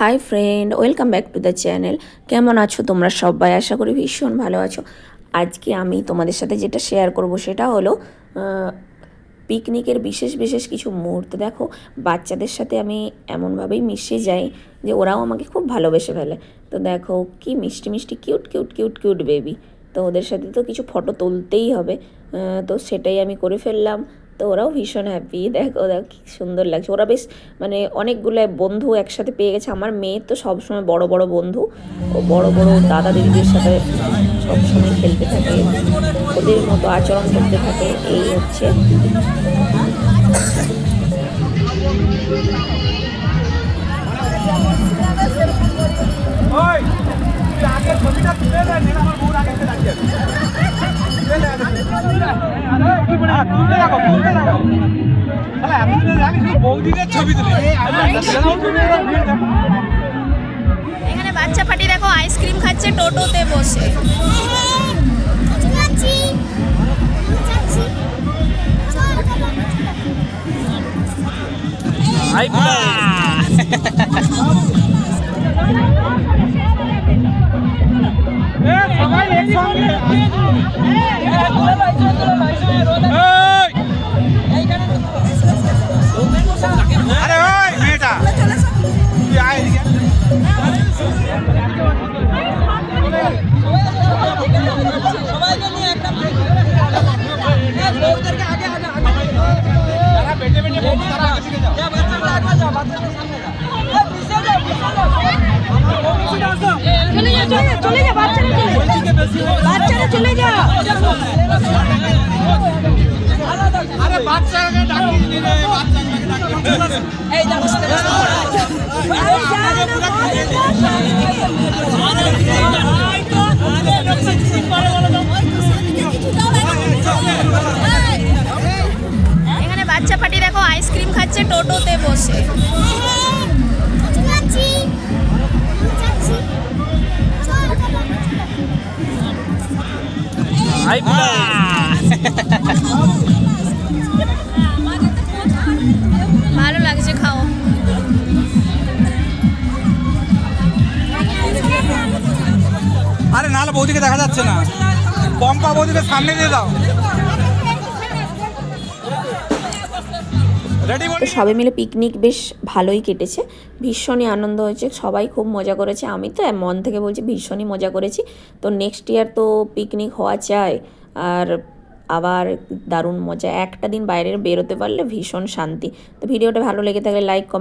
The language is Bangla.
Hi friend, welcome back to the channel. কেমন আছো তোমরা সবাই? আশা করি ভীষণ ভালো আছো। আজকে আমি তোমাদের সাথে যেটা শেয়ার করব সেটা হলো পিকনিকের বিশেষ বিশেষ কিছু মুহূর্ত। দেখো, বাচ্চাদের সাথে আমি এমনভাবেই মিশে যাই যে ওরাও আমাকে খুব ভালোবেসে ফেলে। তো দেখো কি মিষ্টি মিষ্টি cute cute cute cute baby. তো ওদের সাথে তো কিছু ফটো তুলতেই হবে, তো সেটাই আমি করে ফেললাম। তো ওরাও ভীষণ হ্যাপি। দেখো দেখো কি সুন্দর লাগছে। ওরা বেশ মানে অনেকগুলো বন্ধু একসাথে পেয়ে গেছে। আমার মেয়ের তো সবসময় বড় বড় বন্ধু, ও বড় বড় দাদা দিদিদের সাথে সবসময় খেলতে থাকে, ওদের মতো আচরণ করতে থাকে। এই হচ্ছে এখানে বাচ্চা পাটি দেখো আইসক্রিম খাচ্ছে টোটোতে বসে। চলে যা বাচ্চারা চলে যা। আরে বাচ্চাকে ডাকি দিলে এই এখানে বাচ্চা পাটি দেখো আইসক্রিম খাচ্ছে টোটোতে বসে। ভালো লাগছে, খাও। আরে নাহলে বৌদিকে দেখা যাচ্ছে না, পম্পা বৌদিকে সামনে দিয়ে দাও। তো সবাই মিলে পিকনিক বেশ ভালোই কেটেছে, ভীষণই আনন্দ হয়েছে, সবাই খুব মজা করেছে। আমি তো মন থেকে বলছি ভীষণই মজা করেছি। তো নেক্সট ইয়ার তো পিকনিক হওয়া চাই, আর আবার দারুণ মজা। একটা দিন বাইরে বেরোতে পারলে ভীষণ শান্তি। তো ভিডিওটা ভালো লেগে থাকলে লাইক, কমেন্ট